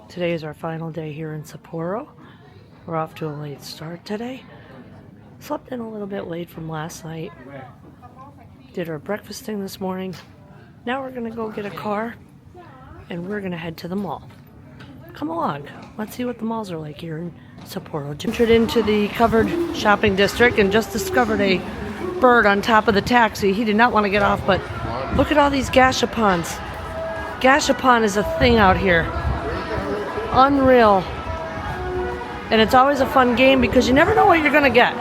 Today is our final day here in Sapporo. We're off to a late start today. Slept in a little bit late from last night. Did our breakfast thing this morning. Now we're gonna go get a car and we're gonna head to the mall. Come along, let's see what the malls are like here in Sapporo. Entered into the covered shopping district and just discovered a bird on top of the taxi. He did not want to get off, but look at all these Gashapons. Gashapon is a thing out here. Unreal. And it's always a fun game because you never know what you're gonna get.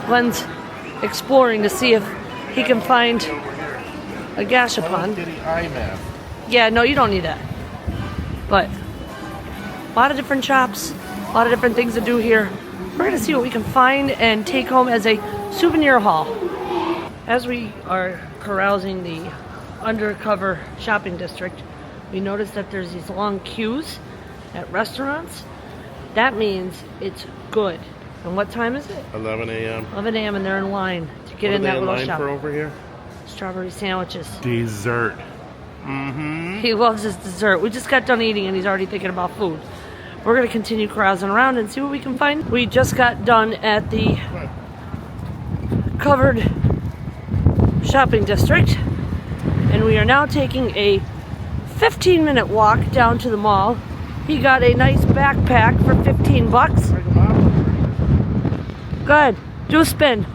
Glenn's exploring to see if he can find a Gashapon. Yeah, no, you don't need that. But a lot of different shops, a lot of different things to do here. We're gonna see what we can find and take home as a souvenir haul. As we are carousing the undercover shopping district, we noticed that there's these long queues at restaurants. That means it's good. And what time is it? 11 a.m. 11 a.m. and they're in line to get in that little shop. For over here? Strawberry sandwiches. Dessert. He loves his dessert. We just got done eating and he's already thinking about food. We're going to continue carousing around and see what we can find. We just got done at the covered shopping district and we are now taking a 15-minute walk down to the mall. He got a nice backpack for 15 bucks. Good. Do a spin.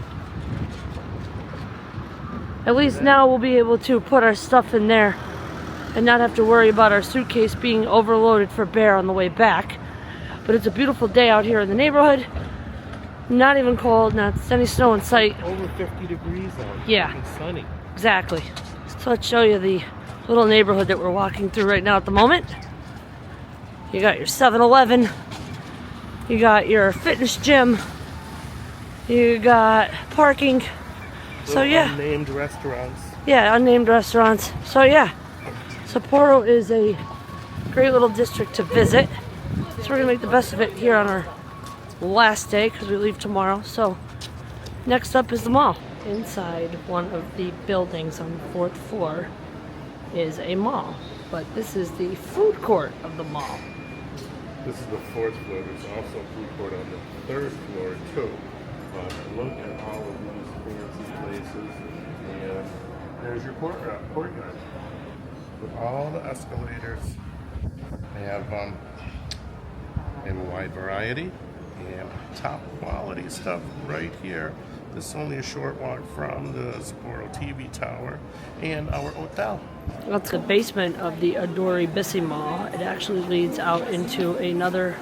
At least now we'll be able to put our stuff in there and not have to worry about our suitcase being overloaded for bear on the way back. But it's a beautiful day out here in the neighborhood. Not even cold, not any snow in sight. Over 50 degrees out. Yeah. It's sunny. Exactly. So let's show you the little neighborhood that we're walking through right now at the moment. You got your 7-Eleven. You got your fitness gym. You got parking. So yeah. Unnamed restaurants. Yeah, unnamed restaurants. So yeah. Sapporo is a great little district to visit. So we're gonna make the best of it here on our last day because we leave tomorrow. So next up is the mall. Inside one of the buildings on the 4th floor is a mall, but this is the food court of the mall. This is the 4th floor. There's also a food court on the 3rd floor too. But look at all of these fancy places, and there's your courtyard with all the escalators. They have a wide variety and top quality stuff right here. This is only a short walk from the Sapporo TV tower and our hotel. That's the basement of the Aurora Mall. It actually leads out into another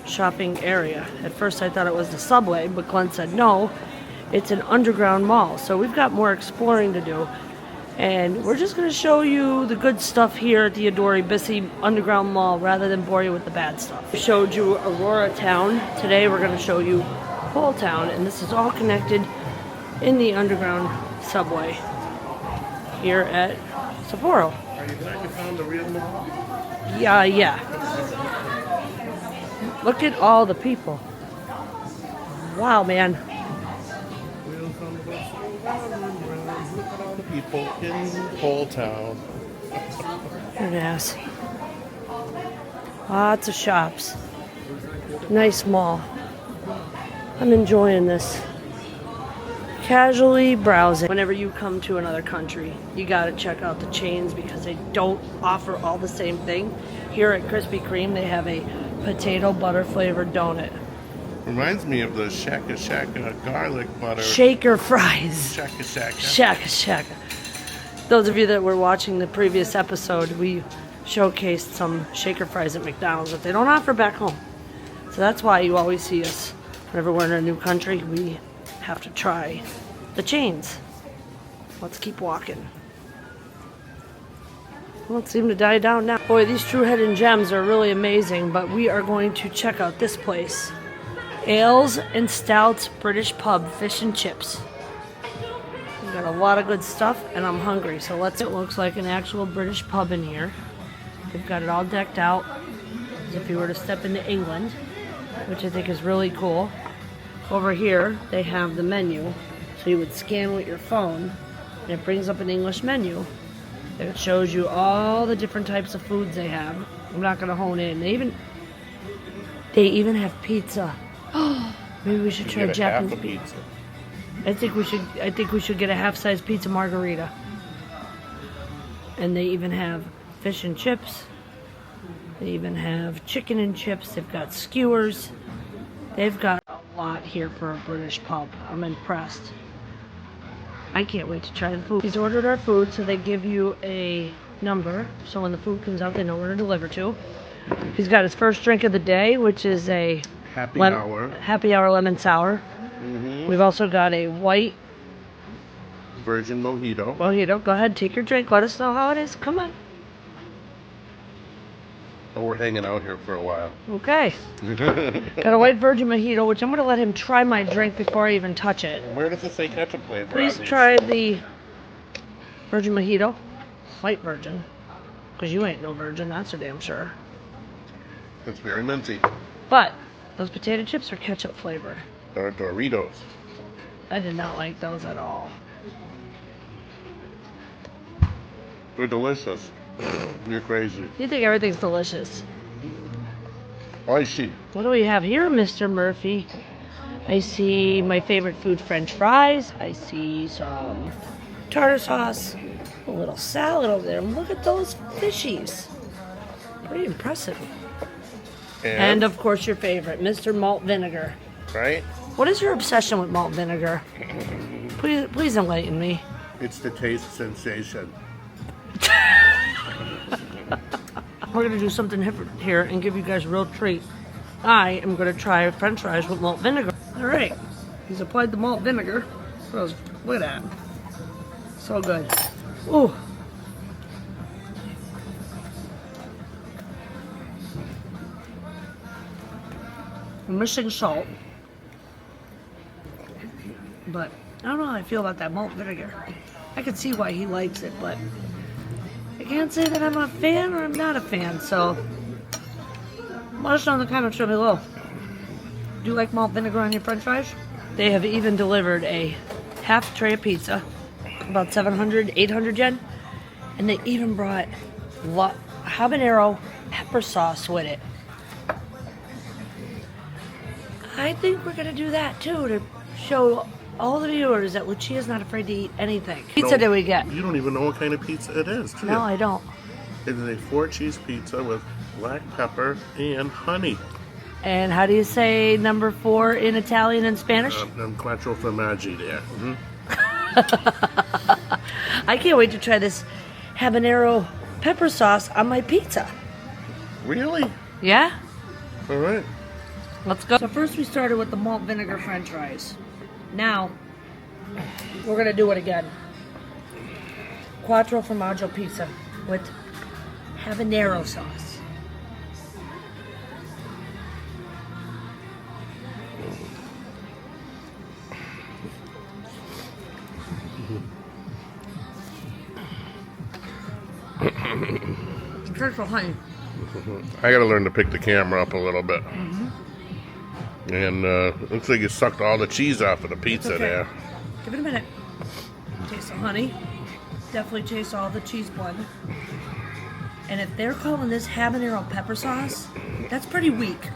shopping area. At first I thought it was the subway, but Glenn said no, it's an underground mall. So we've got more exploring to do. And we're just going to show you the good stuff here at the Aurora Underground Mall rather than bore you with the bad stuff. We showed you Aurora Town. Today we're going to show you Whole Town, and this is all connected in the underground subway here at Sapporo. Are you glad you found the real mall? Yeah. Look at all the people. Wow, man. Look at all the people in Whole Town. There it is. Lots of shops. Nice mall. I'm enjoying this. Casually browsing. Whenever you come to another country, you gotta check out the chains because they don't offer all the same thing. Here at Krispy Kreme, they have a potato butter flavored donut. Reminds me of the Shaka garlic butter. Shaker fries. Shaka. Those of you that were watching the previous episode, we showcased some shaker fries at McDonald's that they don't offer back home. So that's why you always see us. Whenever we're in a new country, we have to try the chains. Let's keep walking. Won't seem to die down now. Boy, these true hidden gems are really amazing, but we are going to check out this place. Ales and Stouts British Pub Fish and Chips. We've got a lot of good stuff, and I'm hungry, so let's. It looks like an actual British pub in here. They've got it all decked out as if you were to step into England, which I think is really cool. Over here, they have the menu. So you would scan with your phone, and it brings up an English menu. It shows you all the different types of foods they have. I'm not gonna hone in. They even have pizza. Maybe we should try Get a half Japanese a pizza. I think we should get a half-size pizza margarita. And they even have fish and chips. They even have chicken and chips. They've got skewers. They've got a lot here for a British pub. I'm impressed. I can't wait to try the food. He's ordered our food, so they give you a number. So when the food comes out, they know where to deliver to. He's got his first drink of the day, which is a Happy hour. Happy hour lemon sour. We've also got a white Virgin mojito. mojito. Go ahead, take your drink. Let us know how it is. Come on. Oh, we're hanging out here for a while. Okay. Got a white virgin mojito, which I'm going to let him try my drink before I even touch it. Where does it say ketchup flavor? Please try the virgin mojito. White virgin. Because you ain't no virgin, that's for damn sure. It's very minty. But those potato chips are ketchup flavored. They're Doritos. I did not like those at all. They're delicious. You're crazy. You think everything's delicious. Oishi. What do we have here, Mr. Murphy? I see my favorite food, French fries. I see some tartar sauce. A little salad over there. Look at those fishies. Pretty impressive. And of course your favorite, Mr. Malt Vinegar. Right? What is your obsession with malt vinegar? Please enlighten me. It's the taste sensation. We're going to do something different here and give you guys a real treat. I am going to try French fries with malt vinegar. All right. He's applied the malt vinegar. Look at that. So good. Ooh. I'm missing salt. But I don't know how I feel about that malt vinegar. I can see why he likes it, but I can't say that I'm a fan or I'm not a fan, so let us know in the comments down below. Do you like malt vinegar on your french fries? They have even delivered a half tray of pizza, about 700, 800 yen, and they even brought habanero pepper sauce with it. I think we're gonna do that too to show all the viewers that Lucia's not afraid to eat anything. Pizza did we get? You don't even know what kind of pizza it is, do you? No, I don't. It is a 4-cheese pizza with black pepper and honey. And how do you say number 4 in Italian and Spanish? Quattro formaggi there. I can't wait to try this habanero pepper sauce on my pizza. Really? Yeah? All right. Let's go. So first we started with the malt vinegar french fries. Now, we're going to do it again. Quattro formaggio pizza with habanero sauce. Careful, honey. I gotta learn to pick the camera up a little bit. And looks like you sucked all the cheese off of the pizza there. Give it a minute. Taste the honey. Definitely taste all the cheese blend. And if they're calling this habanero pepper sauce, that's pretty weak.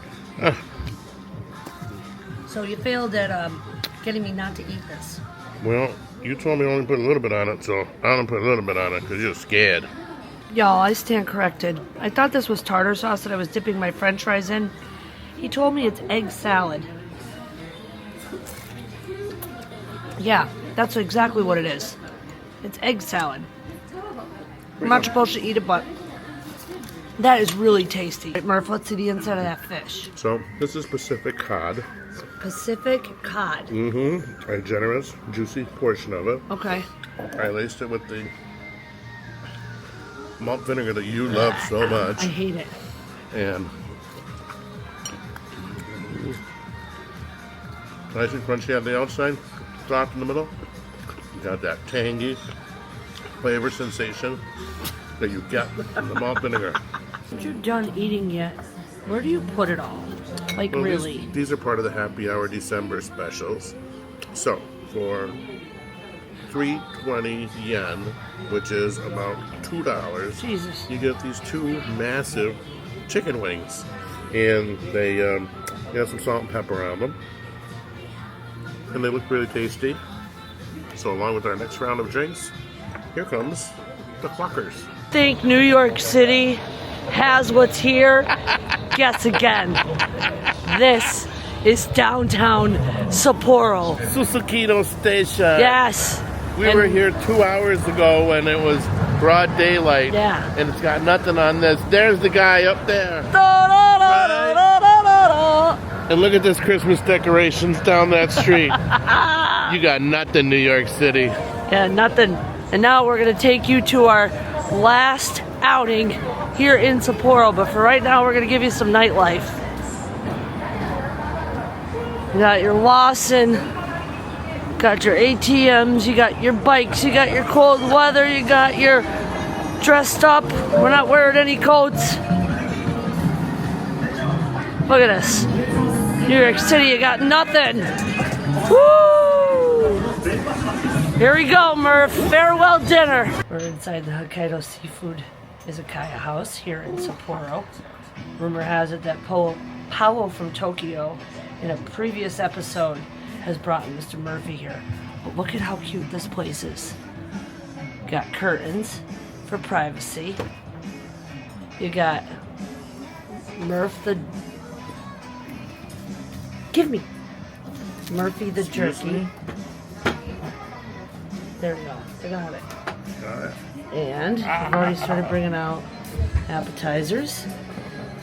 So you failed at getting me not to eat this. Well, you told me only put a little bit on it, so I'm gonna put a little bit on it because you're scared. Y'all, I stand corrected. I thought this was tartar sauce that I was dipping my french fries in. He told me it's egg salad. Yeah, that's exactly what it is. It's egg salad. I'm not supposed to eat it, but that is really tasty. Right, Murph, let's see the inside of that fish. So, this is Pacific cod. Pacific cod. A generous, juicy portion of it. Okay. I laced it with the malt vinegar that you love so much. I hate it. And nice and crunchy on the outside, soft in the middle. You got that tangy flavor sensation that you get from the malt vinegar. If you're done eating yet, where do you put it all? Like, Well, really? These are part of the Happy Hour December specials. So, for 320 yen, which is about $2, Jesus. you get these 2 massive chicken wings. And they have some salt and pepper on them. And they look really tasty. So along with our next round of drinks, here comes the Cluckers. Think New York City has what's here? Guess again. This is downtown Sapporo. Susukino Station. Yes. We were here 2 hours ago when it was broad daylight. Yeah. And it's got nothing on this. There's the guy up there. And look at this Christmas decorations down that street. You got nothing, New York City. Yeah, nothing. And now we're going to take you to our last outing here in Sapporo. But for right now, we're going to give you some nightlife. You got your Lawson, got your ATMs, you got your bikes, you got your cold weather, you got your dressed up. We're not wearing any coats. Look at this. New York City, you got nothing. Woo! Here we go, Murph. Farewell dinner. We're inside the Hokkaido Seafood Izakaya house here in Sapporo. Rumor has it that Powell from Tokyo in a previous episode has brought Mr. Murphy here. But look at how cute this place is. Got curtains for privacy. You got Murph the... Give me! Murphy the jerky. There we go. I got it. Got it. And I've already started bringing out appetizers.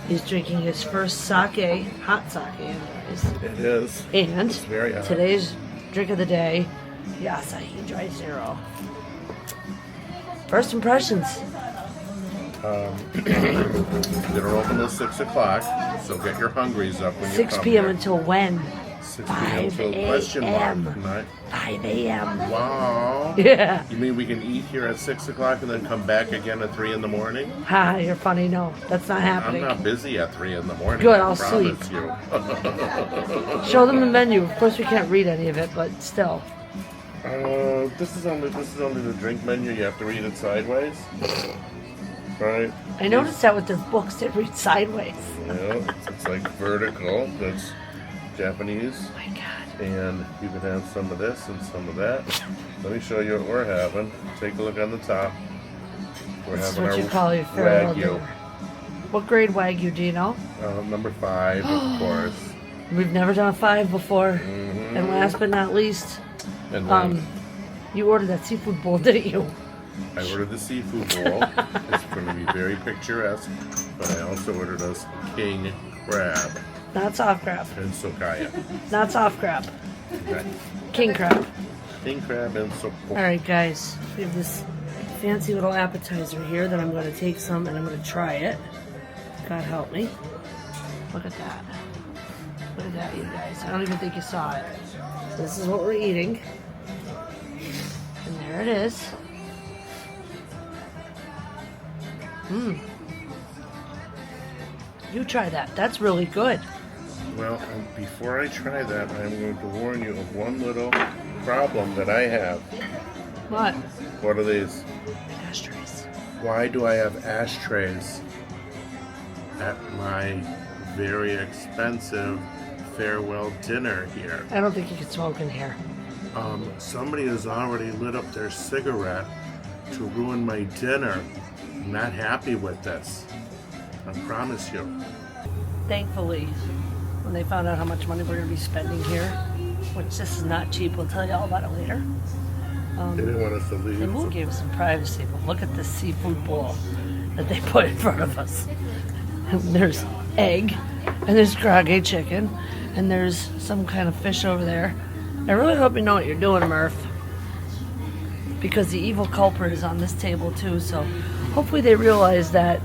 He's drinking his first sake, hot sake, anyways. It is. And It's very hot. today's drink of the day, the Asahi Dry Zero. First impressions. Dinner open at 6 o'clock, so get your hungries up when you 6 come p.m. here. until when? 6 p.m. 5 until question mark a.m. tonight. 5 a.m. Wow. Yeah. You mean we can eat here at 6 o'clock and then come back again at 3 in the morning? Ha, you're funny. No, that's not I'm happening. not busy at 3 in the morning. Good, I I'll promise sleep. you. Show them the menu. Of course, we can't read any of it, but still. This is only the drink menu. You have to read it sideways. Right? I noticed that with their books, they read sideways. Yeah, it's like vertical. That's Japanese. Oh my God. And you can have some of this and some of that. Let me show you what we're having. Take a look on the top. We're This is having what our you call your farewell Wagyu. dinner. What grade Wagyu do you know? Number 5, of course. We've never done a 5 before. Mm-hmm. And last but not least, And then you ordered that seafood bowl, didn't you? I ordered the seafood bowl. It's going to be very picturesque. But I also ordered us king crab Not soft crab. and sokaya. Not soft crab. Okay. King crab. King crab and sokaya. Alright guys, we have this fancy little appetizer here that I'm going to take some and I'm going to try it. God help me. Look at that. Look at that, you guys. I don't even think you saw it. So this is what we're eating. And there it is. You try that. That's really good. Well, before I try that, I'm going to warn you of one little problem that I have. What? What are these? Ashtrays. Why do I have ashtrays at my very expensive farewell dinner here? I don't think you can smoke in here. Somebody has already lit up their cigarette to ruin my dinner. I'm not happy with this. I promise you. Thankfully, when they found out how much money we're going to be spending here, which this is not cheap, we'll tell you all about it later. They didn't want us to leave. They will give us some privacy, but look at this seafood bowl that they put in front of us. There's egg, and there's karaage chicken, and there's some kind of fish over there. I really hope you know what you're doing, Murph, because the evil culprit is on this table too, so hopefully they realize that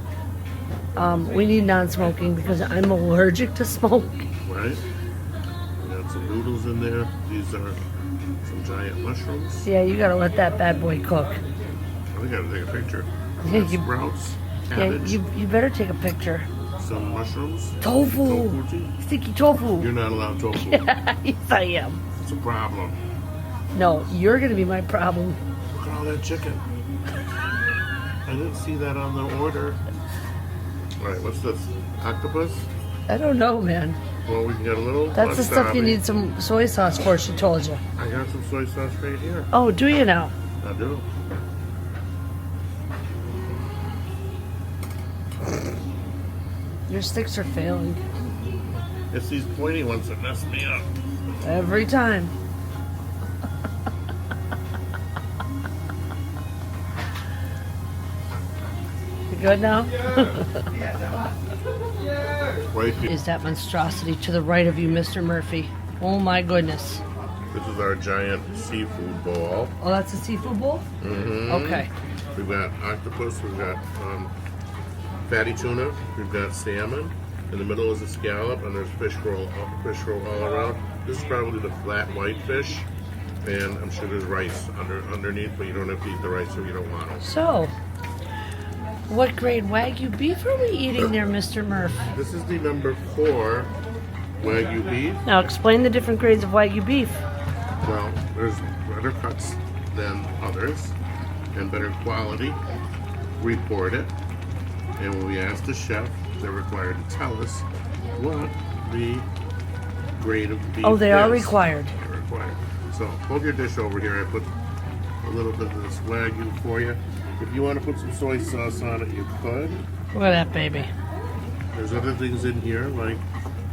we need non-smoking because I'm allergic to smoke. Right? We got some noodles in there. These are some giant mushrooms. Yeah, you gotta let that bad boy cook. We gotta take a picture. Yeah, Got you- sprouts, Yeah, cabbage, you better take a picture. some mushrooms. Tofu! Tofuji. Sticky tofu! You're not allowed tofu. Yes, I am. It's a problem. No, you're gonna be my problem. Look at all that chicken. I didn't see that on the order. All right, what's this? Octopus? I don't know, man. Well, we can get a little. That's the stuff you wasabi. need some soy sauce for, she told you. I got some soy sauce right here. Oh, do you now? I do. Your sticks are failing. It's these pointy ones that mess me up. Every time. You good now? Right here. Is that monstrosity to the right of you, Mr. Murphy? Oh my goodness. This is our giant seafood bowl. Oh, that's a seafood bowl? Mm-hmm. Okay. We've got octopus, we've got fatty tuna, we've got salmon. In the middle is a scallop, and there's fish roll all around. This is probably the flat white fish, and I'm sure there's rice underneath, but you don't have to eat the rice if you don't want it. So, what grade Wagyu beef are we eating there, Mr. Murph? This is the number 4 Wagyu beef. Now explain the different grades of Wagyu beef. Well, there's better cuts than others, and better quality. Report it, and when we ask the chef, they're required to tell us what the grade of beef Oh, they are is. required. They're required. So hold your dish over here. I put a little bit of this Wagyu for you. If you want to put some soy sauce on it, you could. Look at that baby. There's other things in here like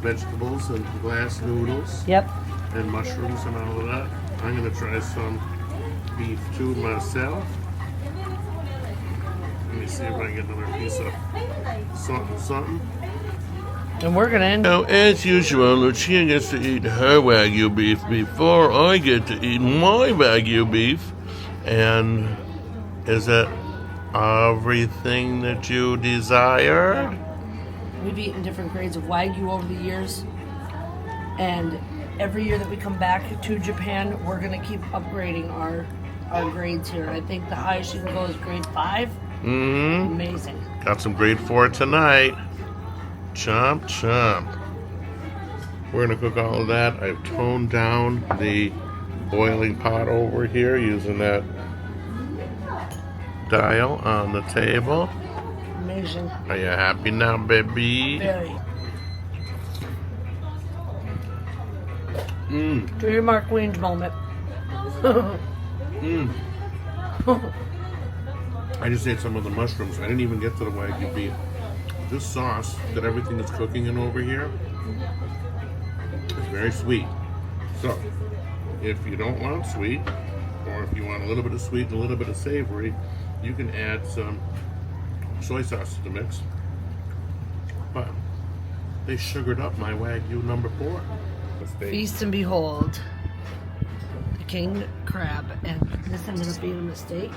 vegetables and glass noodles Yep. and mushrooms and all of that. I'm going to try some beef too myself. Let me see if I can get another piece of something. And we're gonna end. Now, as usual, Lucia gets to eat her Wagyu beef before I get to eat my Wagyu beef. And is it everything that you desire? We've eaten different grades of Wagyu over the years, and every year that we come back to Japan, we're gonna keep upgrading our grades here. I think the highest you can go is grade 5. Mm-hmm. Amazing. Got some grade 4 tonight. Chomp, chomp. We're going to cook all of that. I've toned down the boiling pot over here using that Dial on the table. Amazing. Are you happy now, baby? Very. Mmm. Do your Mark Wiens moment. Mmm. I just ate some of the mushrooms. I didn't even get to the Wagyu beef. This sauce that everything is cooking in over here is very sweet. So, if you don't want sweet, or if you want a little bit of sweet and a little bit of savory, you can add some soy sauce to the mix. But they sugared up my Wagyu number 4. Feast and behold. The king crab. And this ended up being a mistake.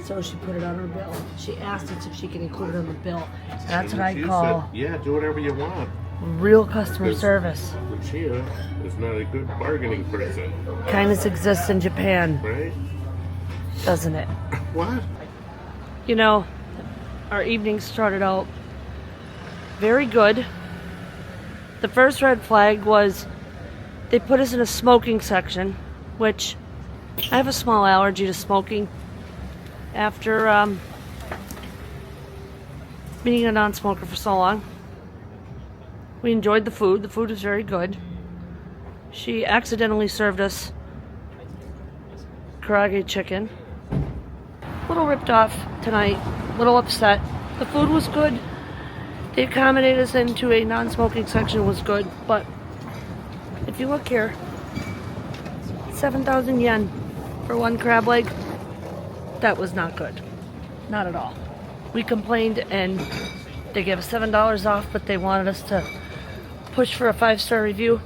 So she put it on her bill. She asked us if she could include it on the bill. That's what I Lucia call said, yeah, do whatever you want. real customer Because service. Lucia is not a good bargaining person, Kindness exists in Japan, right? doesn't it? What? You know, our evening started out very good. The first red flag was they put us in a smoking section, which I have a small allergy to smoking. After being a non-smoker for so long, we enjoyed the food. The food was very good. She accidentally served us karaoke chicken. A little ripped off tonight, a little upset. The food was good. They accommodated us into a non-smoking section was good, but if you look here, 7,000 yen for one crab leg. That was not good. Not at all. We complained and they gave us $7 off, but they wanted us to push for a 5-star review.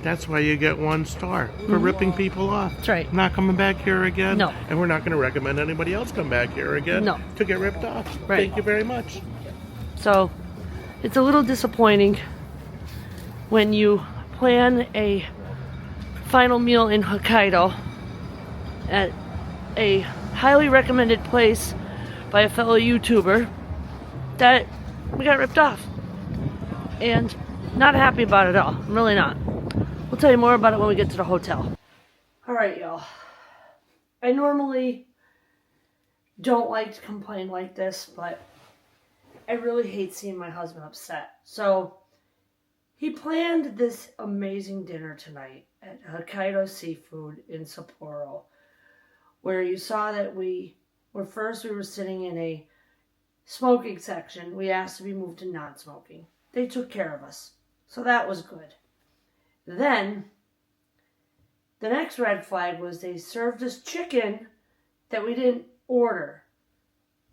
That's why you get 1 star for ripping people off. That's right. Not coming back here again. No. And we're not going to recommend anybody else come back here again. No. To get ripped off. Right. Thank you very much. So it's a little disappointing when you plan a final meal in Hokkaido at a highly recommended place by a fellow YouTuber that we got ripped off. And not happy about it at all. I'm really not. We'll tell you more about it when we get to the hotel. Alright, y'all. I normally don't like to complain like this, but I really hate seeing my husband upset. So he planned this amazing dinner tonight at Hokkaido Seafood in Sapporo, where you saw that we were sitting in a smoking section. We asked to be moved to non-smoking. They took care of us. So that was good. Then, the next red flag was they served us chicken that we didn't order.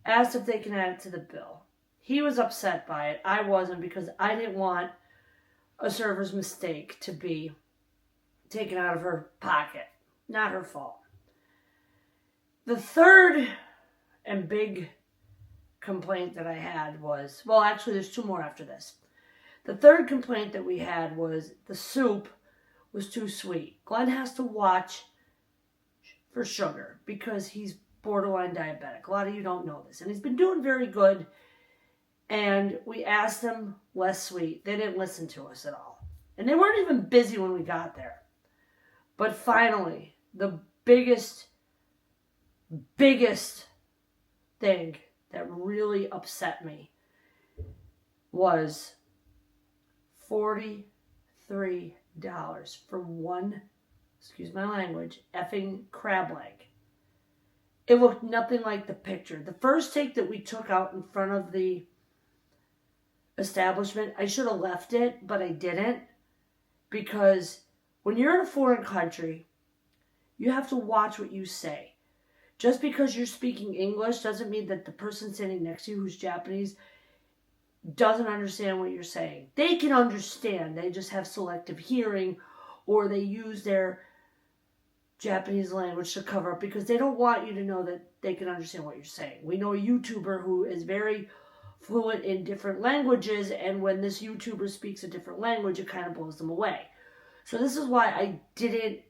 Asked if they can add it to the bill. He was upset by it. I wasn't, because I didn't want a server's mistake to be taken out of her pocket. Not her fault. The third and big complaint that I had was, well, actually there's two more after this. The third complaint that we had was the soup was too sweet. Glenn has to watch for sugar because he's borderline diabetic. A lot of you don't know this. And he's been doing very good. And we asked them less sweet. They didn't listen to us at all. And they weren't even busy when we got there. But finally, the biggest thing that really upset me was $43 for one, excuse my language, effing crab leg. It looked nothing like the picture. The first take that we took out in front of the establishment, I should have left it, but I didn't, because when you're in a foreign country, you have to watch what you say. Just because you're speaking English doesn't mean that the person sitting next to you who's Japanese doesn't understand what you're saying. They can understand. They just have selective hearing, or they use their Japanese language to cover up because they don't want you to know that they can understand what you're saying. We know a YouTuber who is very fluent in different languages, and when this YouTuber speaks a different language, it kind of blows them away. So this is why I didn't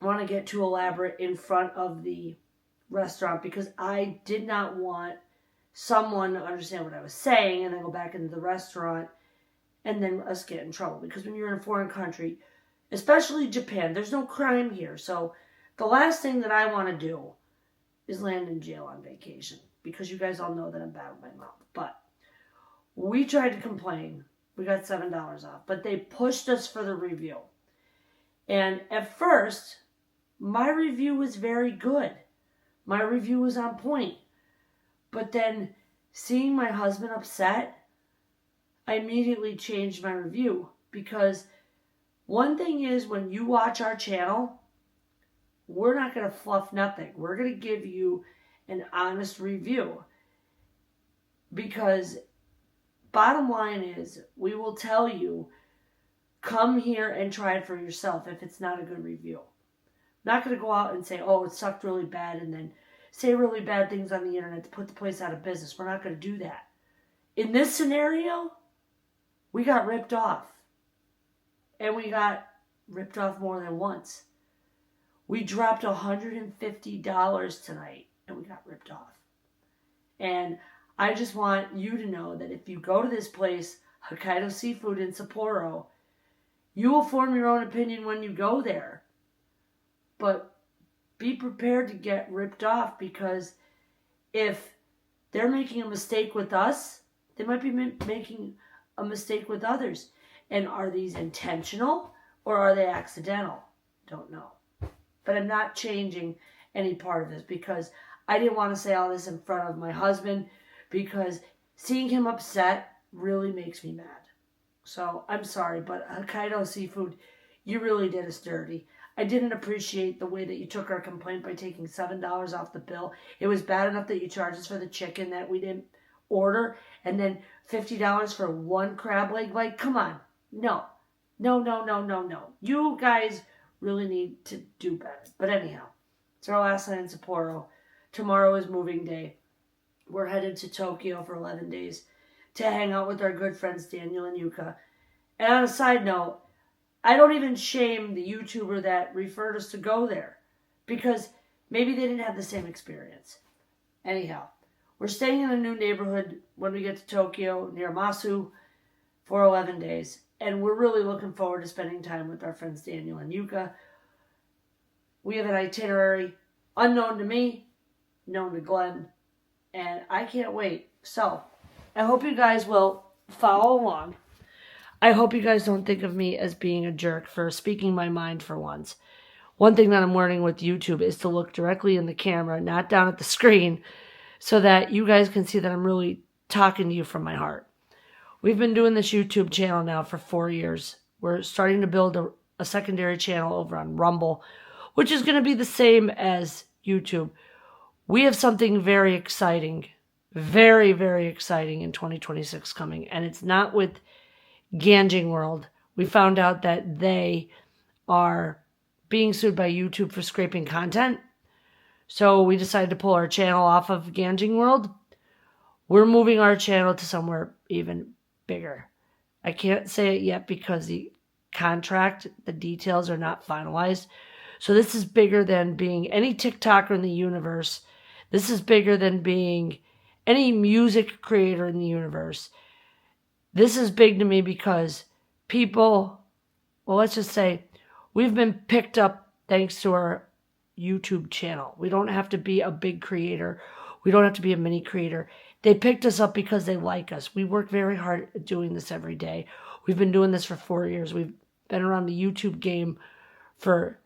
want to get too elaborate in front of the restaurant, because I did not want someone to understand what I was saying and then go back into the restaurant and then us get in trouble. Because when you're in a foreign country, especially Japan, there's no crime here. So the last thing that I want to do is land in jail on vacation, because you guys all know that I'm bad with my mouth. But we tried to complain. We got $7 off, but they pushed us for the review. And at first, my review was very good. My review was on point. But then, seeing my husband upset, I immediately changed my review. Because one thing is, when you watch our channel, we're not going to fluff nothing. We're going to give you an honest review. Because bottom line is, we will tell you, come here and try it for yourself if it's not a good review. I'm not going to go out and say, oh, it sucked really bad, and then say really bad things on the internet to put the place out of business. We're not going to do that. In this scenario, we got ripped off. And we got ripped off more than once. We dropped $150 tonight, and we got ripped off. And I just want you to know that if you go to this place, Hokkaido Seafood in Sapporo, you will form your own opinion when you go there. But be prepared to get ripped off, because if they're making a mistake with us, they might be making a mistake with others. And are these intentional or are they accidental? Don't know. But I'm not changing any part of this, because I didn't want to say all this in front of my husband, because seeing him upset really makes me mad. So I'm sorry, but Hokkaido Seafood, you really did us dirty. I didn't appreciate the way that you took our complaint by taking $7 off the bill. It was bad enough that you charged us for the chicken that we didn't order, and then $50 for one crab leg. Like, come on. No. You guys really need to do better. But anyhow, it's our last night in Sapporo. Tomorrow is moving day. We're headed to Tokyo for 11 days to hang out with our good friends Daniel and Yuka. And on a side note, I don't even shame the YouTuber that referred us to go there, because maybe they didn't have the same experience. Anyhow, we're staying in a new neighborhood when we get to Tokyo, near Masu, for 11 days. And we're really looking forward to spending time with our friends Daniel and Yuka. We have an itinerary unknown to me, known to Glenn, and I can't wait. So, I hope you guys will follow along. I hope you guys don't think of me as being a jerk for speaking my mind for once. One thing that I'm learning with YouTube is to look directly in the camera, not down at the screen, so that you guys can see that I'm really talking to you from my heart. We've been doing this YouTube channel now for 4 years. We're starting to build a secondary channel over on Rumble, which is going to be the same as YouTube. We have something very exciting, very, very exciting in 2026 coming, and it's not with Ganjing World. We found out that they are being sued by YouTube for scraping content. So we decided to pull our channel off of Ganjing World. We're moving our channel to somewhere even bigger. I can't say it yet because the contract, the details are not finalized. So this is bigger than being any TikToker in the universe. This is bigger than being any music creator in the universe. This is big to me because people, well, let's just say, we've been picked up thanks to our YouTube channel. We don't have to be a big creator. We don't have to be a mini creator. They picked us up because they like us. We work very hard at doing this every day. We've been doing this for 4 years. We've been around the YouTube game for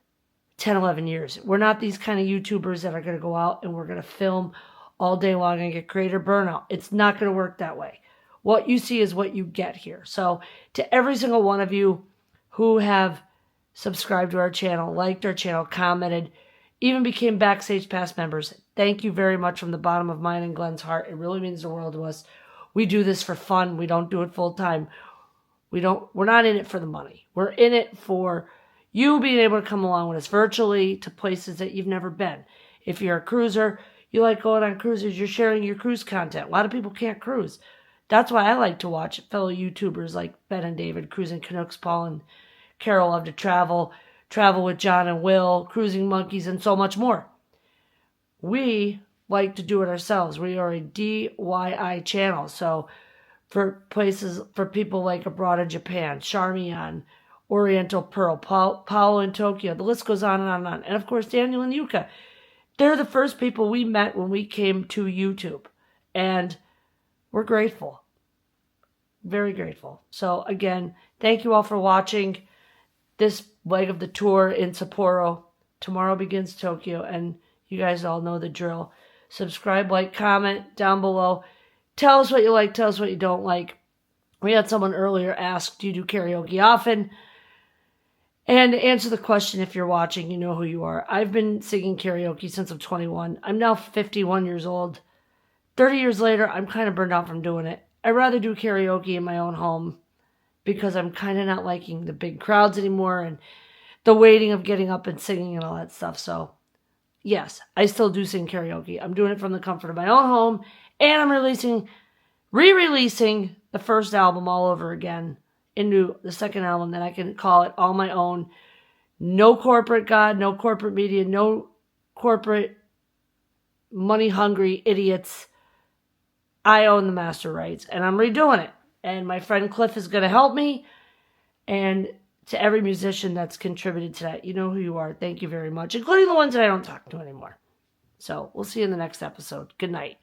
10, 11 years. We're not these kind of YouTubers that are going to go out and we're going to film all day long and get creator burnout. It's not going to work that way. What you see is what you get here. So to every single one of you who have subscribed to our channel, liked our channel, commented, even became Backstage Pass members, thank you very much from the bottom of mine and Glenn's heart. It really means the world to us. We do this for fun. We don't do it full time. We're not in it for the money. We're in it for you being able to come along with us virtually to places that you've never been. If you're a cruiser, you like going on cruises, you're sharing your cruise content. A lot of people can't cruise. That's why I like to watch fellow YouTubers like Ben and David cruising Canucks, Paul and Carol love to travel with John and Will, cruising monkeys, and so much more. We like to do it ourselves. We are a DIY channel. So for places, for people like abroad in Japan, Charmian, Oriental Pearl, Paolo in Tokyo, the list goes on and on and on. And of course, Daniel and Yuka. They're the first people we met when we came to YouTube. And we're grateful. Very grateful. So again, thank you all for watching this leg of the tour in Sapporo. Tomorrow begins Tokyo, and you guys all know the drill. Subscribe, like, comment down below. Tell us what you like, tell us what you don't like. We had someone earlier ask, do you do karaoke often? And to answer the question, if you're watching, you know who you are. I've been singing karaoke since I'm 21. I'm now 51 years old. 30 years later, I'm kind of burned out from doing it. I'd rather do karaoke in my own home because I'm kind of not liking the big crowds anymore and the waiting of getting up and singing and all that stuff. So, yes, I still do sing karaoke. I'm doing it from the comfort of my own home, and I'm re-releasing the first album all over again into the second album that I can call it all my own. No corporate God, no corporate media, no corporate money-hungry idiots. I own the master rights, and I'm redoing it. And my friend Cliff is going to help me. And to every musician that's contributed to that, you know who you are. Thank you very much, including the ones that I don't talk to anymore. So we'll see you in the next episode. Good night.